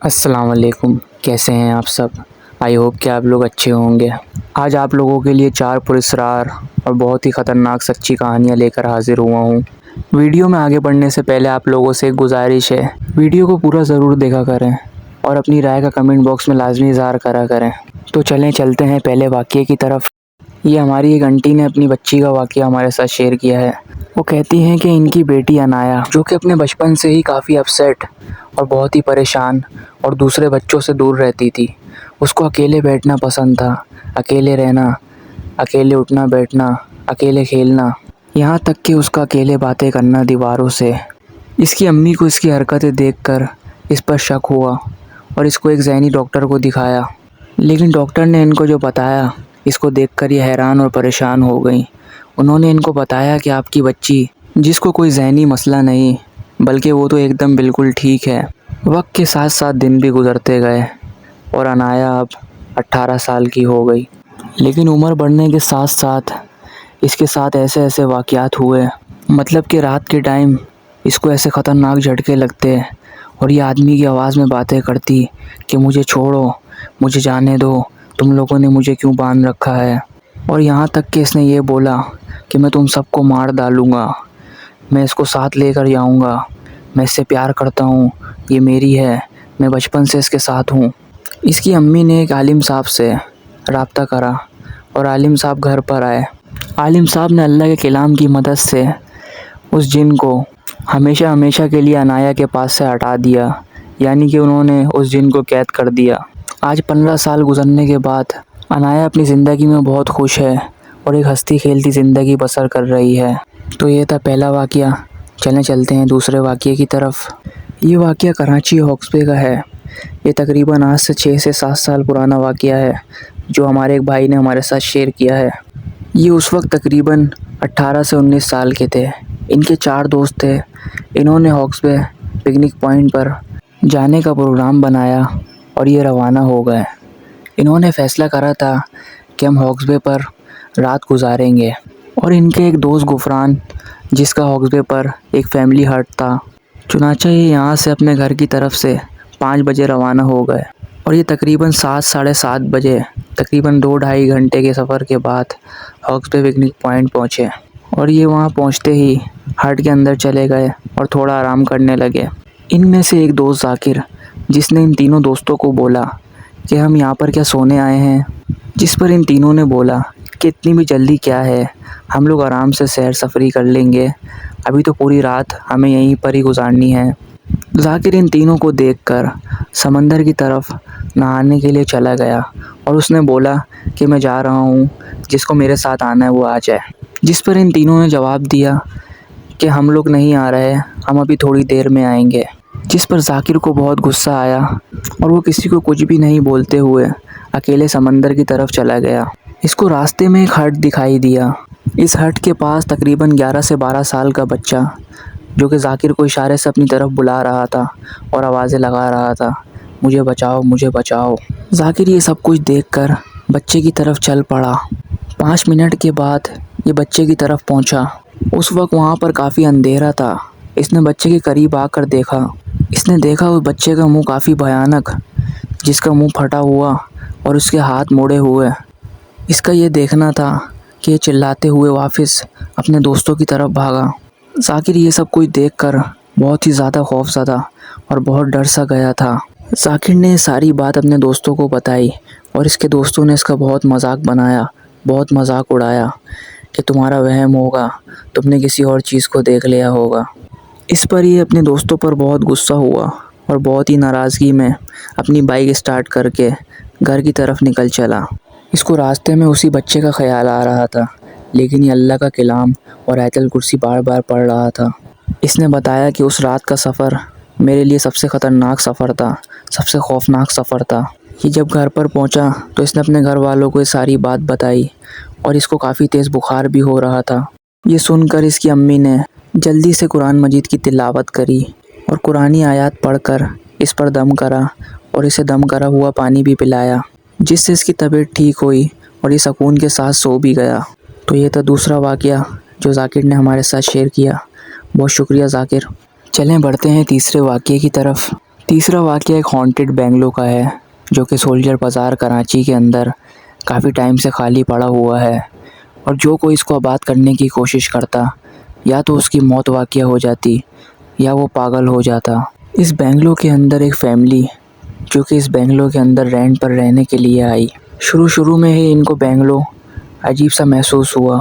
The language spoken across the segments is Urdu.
السلام علیکم، کیسے ہیں آپ سب؟ آئی ہوپ کہ آپ لوگ اچھے ہوں گے۔ آج آپ لوگوں کے لیے 4 پراسرار اور بہت ہی خطرناک سچی کہانیاں لے کر حاضر ہوا ہوں۔ ویڈیو میں آگے بڑھنے سے پہلے آپ لوگوں سے ایک گزارش ہے، ویڈیو کو پورا ضرور دیکھا کریں اور اپنی رائے کا کمنٹ باکس میں لازمی اظہار کرا کریں۔ تو چلتے ہیں پہلے واقعے کی طرف۔ یہ ہماری ایک آنٹی نے اپنی بچی کا واقعہ ہمارے ساتھ شیئر کیا ہے۔ وہ کہتی ہیں کہ ان کی بیٹی عنایا، جو کہ اپنے بچپن سے ہی کافی اپسیٹ اور بہت ہی پریشان اور دوسرے بچوں سے دور رہتی تھی، اس کو اکیلے بیٹھنا پسند تھا، اکیلے رہنا، اکیلے اٹھنا بیٹھنا، اکیلے کھیلنا، یہاں تک کہ اس کا اکیلے باتیں کرنا دیواروں سے۔ اس کی امی کو اس کی حرکتیں دیکھ کر اس پر شک ہوا اور اس کو ایک ذہنی ڈاکٹر کو دکھایا، لیکن ڈاکٹر نے ان کو جو بتایا اس کو دیکھ کر یہ حیران اور پریشان ہو گئیں۔ انہوں نے ان کو بتایا کہ آپ کی بچی، جس کو کوئی ذہنی مسئلہ نہیں بلکہ وہ تو ایک دم بالکل ٹھیک ہے۔ وقت کے ساتھ ساتھ دن بھی گزرتے گئے اور عنایا اب 18 سال کی ہو گئی، لیکن عمر بڑھنے کے ساتھ ساتھ اس کے ساتھ ایسے واقعات ہوئے، مطلب کہ رات کے ٹائم اس کو ایسے خطرناک جھٹکے لگتے اور یہ آدمی کی آواز میں باتیں کرتی کہ مجھے چھوڑو، مجھے جانے دو، تم لوگوں نے مجھے کیوں باندھ رکھا ہے، اور یہاں تک کہ اس نے یہ بولا کہ میں تم سب کو مار ڈالوں گا، میں اس کو ساتھ لے کر جاؤں گا، میں اس سے پیار کرتا ہوں، یہ میری ہے، میں بچپن سے اس کے ساتھ ہوں۔ اس کی امی نے ایک عالم صاحب سے رابطہ کرا اور عالم صاحب گھر پر آئے۔ عالم صاحب نے اللہ کے کلام کی مدد سے اس جن کو ہمیشہ کے لیے عنایا کے پاس سے ہٹا دیا، یعنی کہ انہوں نے اس جن کو قید کر دیا۔ آج 15 سال گزرنے کے بعد عنایا اپنی زندگی میں بہت خوش ہے اور ایک ہنستی کھیلتی زندگی بسر کر رہی ہے۔ تو یہ تھا پہلا واقعہ۔ چلتے ہیں دوسرے واقعے کی طرف۔ یہ واقعہ کراچی ہاکس بے کا ہے۔ یہ تقریباً آج سے 6 سے 7 سال پرانا واقعہ ہے، جو ہمارے ایک بھائی نے ہمارے ساتھ شیئر کیا ہے۔ یہ اس وقت تقریباً 18 سے 19 سال کے تھے۔ ان کے 4 دوست تھے۔ انہوں نے ہاکس بے پکنک پوائنٹ پر جانے کا پروگرام بنایا اور یہ روانہ ہو گئے۔ انہوں نے فیصلہ کرا تھا کہ ہم ہاکس بے پر رات گزاریں گے، اور ان کے ایک دوست غفران، جس کا ہاکس بے پر ایک فیملی ہٹ تھا، چنانچہ یہ یہاں سے اپنے گھر کی طرف سے 5 بجے روانہ ہو گئے اور یہ تقریباً 7 ساڑھے 7 بجے، تقریباً 2-2.5 گھنٹے کے سفر کے بعد ہاکس بے پکنک پوائنٹ پہنچے، اور یہ وہاں پہنچتے ہی ہٹ کے اندر چلے گئے اور تھوڑا آرام کرنے لگے۔ ان میں سے ایک دوست ذاکر، جس نے ان تینوں دوستوں کو بولا کہ ہم یہاں پر کیا سونے آئے ہیں، جس پر ان تینوں نے بولا کہ اتنی بھی جلدی کیا ہے، ہم لوگ آرام سے سیر سفری کر لیں گے، ابھی تو پوری رات ہمیں یہیں پر ہی گزارنی ہے۔ ذاکر ان تینوں کو دیکھ کر سمندر کی طرف نہانے کے لیے چلا گیا اور اس نے بولا کہ میں جا رہا ہوں، جس کو میرے ساتھ آنا ہے وہ آ جائے، جس پر ان تینوں نے جواب دیا کہ ہم لوگ نہیں آ رہے، ہم ابھی تھوڑی دیر میں آئیں گے، جس پر ذاکر کو بہت غصہ آیا اور وہ کسی کو کچھ بھی نہیں بولتے ہوئے اکیلے سمندر کی طرف چلا گیا۔ اس کو راستے میں ایک ہٹ دکھائی دیا۔ اس ہٹ کے پاس تقریباً 11 سے 12 سال کا بچہ، جو کہ ذاکر کو اشارے سے اپنی طرف بلا رہا تھا اور آوازیں لگا رہا تھا، مجھے بچاؤ، مجھے بچاؤ۔ ذاکر یہ سب کچھ دیکھ کر بچے کی طرف چل پڑا۔ 5 منٹ کے بعد یہ بچے کی طرف پہنچا۔ اس وقت وہاں پر کافی اندھیرا تھا۔ اس نے بچے کے قریب آ کر دیکھا۔ اس نے دیکھا اس بچے کا منہ کافی بھیانک، جس کا منہ پھٹا ہوا اور اس کے ہاتھ موڑے ہوئے۔ اس کا یہ دیکھنا تھا کہ یہ چلاتے ہوئے واپس اپنے دوستوں کی طرف بھاگا۔ ذاکر یہ سب کچھ دیکھ کر بہت ہی زیادہ خوف زدہ اور بہت ڈر سا گیا تھا۔ ذاکر نے یہ ساری بات اپنے دوستوں کو بتائی اور اس کے دوستوں نے اس کا بہت مذاق بنایا، بہت مذاق اڑایا کہ تمہارا وہم ہوگا، تم نے کسی اور چیز کو دیکھ لیا ہوگا۔ اس پر یہ اپنے دوستوں پر بہت غصہ ہوا اور بہت ہی ناراضگی میں اپنی بائک اسٹارٹ کر کے گھر کی طرف نکل چلا۔ اس کو راستے میں اسی بچے کا خیال آ رہا تھا، لیکن یہ اللہ کا کلام اور آیت الکرسی بار بار پڑھ رہا تھا۔ اس نے بتایا کہ اس رات کا سفر میرے لیے سب سے خطرناک سفر تھا، سب سے خوفناک سفر تھا۔ یہ جب گھر پر پہنچا تو اس نے اپنے گھر والوں کو یہ ساری بات بتائی اور اس کو کافی تیز بخار بھی ہو رہا تھا۔ یہ سن کر اس کی امی نے جلدی سے قرآن مجید کی تلاوت کری اور قرآنی آیات پڑھ کر اس پر دم کرا اور اسے دم کرا ہوا پانی بھی پلایا، جس سے اس کی طبیعت ٹھیک ہوئی اور یہ سکون کے ساتھ سو بھی گیا۔ تو یہ تھا دوسرا واقعہ جو ذاکر نے ہمارے ساتھ شیئر کیا۔ بہت شکریہ ذاکر۔ چلیں بڑھتے ہیں تیسرے واقعے کی طرف۔ تیسرا واقعہ ایک ہانٹڈ بنگلو کا ہے جو کہ سولجر بازار کراچی کے اندر کافی ٹائم سے خالی پڑا ہوا ہے، اور جو کوئی اس کو آباد کرنے کی کوشش کرتا یا تو اس کی موت واقع ہو جاتی یا وہ پاگل ہو جاتا۔ اس بنگلو کے اندر ایک فیملی جو کہ اس بنگلو کے اندر رینٹ پر رہنے کے لیے آئی، شروع میں ہی ان کو بنگلو عجیب سا محسوس ہوا۔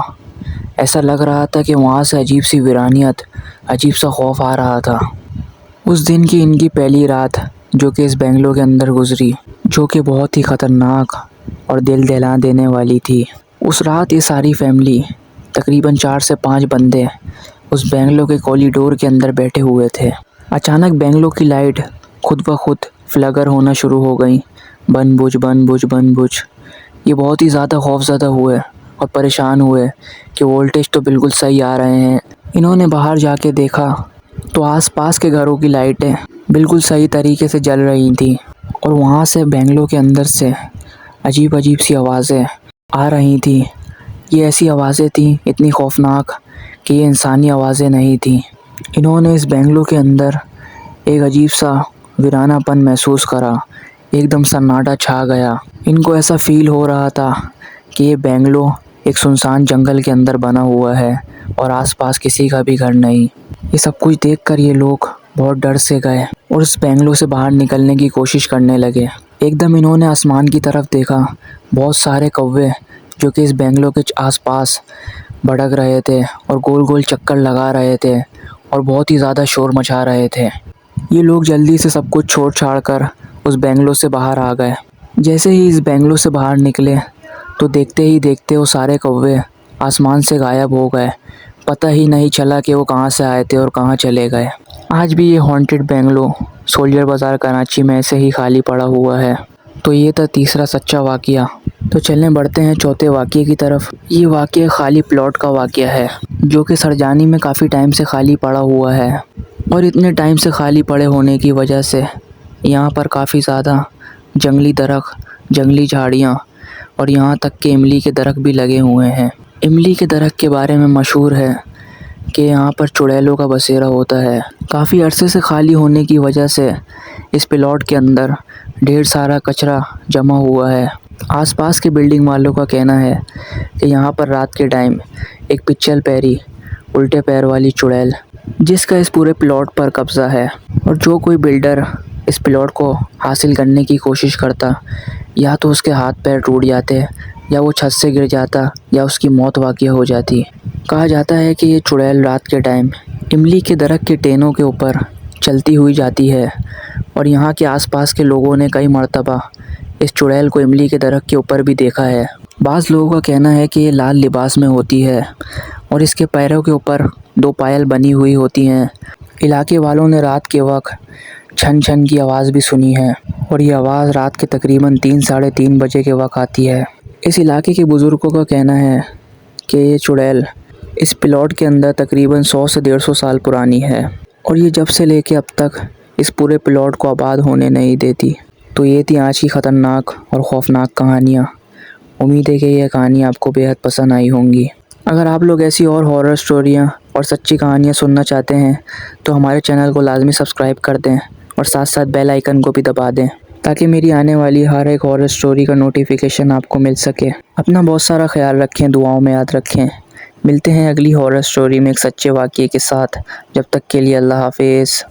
ایسا لگ رہا تھا کہ وہاں سے عجیب سی ویرانیت، عجیب سا خوف آ رہا تھا۔ اس دن کی ان کی پہلی رات جو کہ اس بنگلو کے اندر گزری، جو کہ بہت ہی خطرناک اور دل دہلا دینے والی تھی۔ اس رات یہ ساری فیملی تقریباً 4 سے 5 بندے اس بنگلو کے کوریڈور کے اندر بیٹھے ہوئے تھے۔ اچانک بنگلو کی لائٹ خود بخود فلگر ہونا شروع ہو گئیں، بن بجھ بن بجھ بن بجھ۔ یہ بہت ہی زیادہ خوف زدہ ہوئے اور پریشان ہوئے کہ وولٹیج تو بالکل صحیح آ رہے ہیں۔ انہوں نے باہر جا کے دیکھا تو آس پاس کے گھروں کی لائٹیں بالکل صحیح طریقے سے جل رہی تھیں، اور وہاں سے بنگلو کے اندر سے عجیب سی آوازیں آ رہی تھیں۔ یہ ایسی آوازیں تھیں اتنی خوفناک کہ یہ انسانی آوازیں نہیں تھیں۔ انہوں نے اس بنگلو کے اندر ایک عجیب سا ویرانہ پن محسوس کرا، ایک دم سناٹا چھا گیا۔ ان کو ایسا فیل ہو رہا تھا کہ یہ بنگلو ایک سنسان جنگل کے اندر بنا ہوا ہے اور آس پاس کسی کا بھی گھر نہیں۔ یہ سب کچھ دیکھ کر یہ لوگ بہت ڈر سے گئے اور اس بنگلو سے باہر نکلنے کی کوشش کرنے لگے۔ ایک دم انہوں نے آسمان کی طرف دیکھا، بہت سارے کوے جو کہ اس بنگلو کے آس پاس بھڑک رہے تھے اور گول گول چکر لگا رہے تھے اور بہت ہی زیادہ شور مچا رہے تھے۔ یہ لوگ جلدی سے سب کچھ چھوڑ چھاڑ کر اس بنگلو سے باہر آ گئے۔ جیسے ہی اس بنگلو سے باہر نکلے تو دیکھتے ہی دیکھتے وہ سارے کوے آسمان سے غائب ہو گئے۔ پتہ ہی نہیں چلا کہ وہ کہاں سے آئے تھے اور کہاں چلے گئے۔ آج بھی یہ ہانٹڈ بنگلو سولجر بازار کراچی میں ایسے ہی خالی پڑا ہوا ہے۔ تو یہ تھا تیسرا سچا واقعہ۔ تو چلیں بڑھتے ہیں چوتھے واقعے کی طرف۔ یہ واقعہ خالی پلاٹ کا واقعہ ہے جو کہ سرجانی میں کافی ٹائم سے خالی پڑا ہوا ہے، اور اتنے ٹائم سے خالی پڑے ہونے کی وجہ سے یہاں پر کافی زیادہ جنگلی درخت، جنگلی جھاڑیاں اور یہاں تک کہ املی کے درخت بھی لگے ہوئے ہیں۔ املی کے درخت کے بارے میں مشہور ہے کہ یہاں پر چڑیلوں کا بسیرا ہوتا ہے۔ کافی عرصے سے خالی ہونے کی وجہ سے اس پلاٹ کے اندر ڈھیر سارا کچرا جمع ہوا ہے۔ آس پاس کے بلڈنگ والوں کا کہنا ہے کہ یہاں پر رات کے ٹائم ایک پچل پیری الٹے پیر والی چڑیل جس کا اس پورے پلاٹ پر قبضہ ہے، اور جو کوئی بلڈر اس پلاٹ کو حاصل کرنے کی کوشش کرتا یا تو اس کے ہاتھ پیر ٹوٹ جاتے یا وہ چھت سے گر جاتا یا اس کی موت واقع ہو جاتی۔ کہا جاتا ہے کہ یہ چڑیل رات کے ٹائم املی کے درخت کے ٹینوں کے اوپر چلتی ہوئی جاتی ہے، اور یہاں کے آس پاس کے لوگوں نے کئی مرتبہ اس چڑیل کو املی کے درخت کے اوپر بھی دیکھا ہے۔ بعض لوگوں کا کہنا ہے کہ یہ لال لباس میں ہوتی ہے اور اس کے پیروں کے اوپر 2 پائل بنی ہوئی ہوتی ہیں۔ علاقے والوں نے رات کے وقت چھن چھن کی آواز بھی سنی ہے، اور یہ آواز رات کے تقریباً 3 ساڑھے 3 بجے کے وقت آتی ہے۔ اس علاقے کے بزرگوں کا کہنا ہے کہ یہ چڑیل اس پلاٹ کے اندر تقریباً 100 سے 150 سال پرانی ہے، اور یہ جب سے لے کے اب تک اس پورے پلاٹ کو آباد ہونے نہیں دیتی۔ تو یہ تھی آج کی خطرناک اور خوفناک کہانیاں۔ امید ہے کہ یہ کہانی آپ کو بے حد پسند آئی ہوں گی۔ اگر آپ لوگ ایسی اور ہارر سٹوریاں اور سچی کہانیاں سننا چاہتے ہیں تو ہمارے چینل کو لازمی سبسکرائب کر دیں اور ساتھ ساتھ بیل آئیکن کو بھی دبا دیں تاکہ میری آنے والی ہر ایک ہارر سٹوری کا نوٹیفیکیشن آپ کو مل سکے۔ اپنا بہت سارا خیال رکھیں، دعاؤں میں یاد رکھیں۔ ملتے ہیں اگلی ہارر سٹوری میں ایک سچے واقعے کے ساتھ۔ جب تک کے لیے اللہ حافظ۔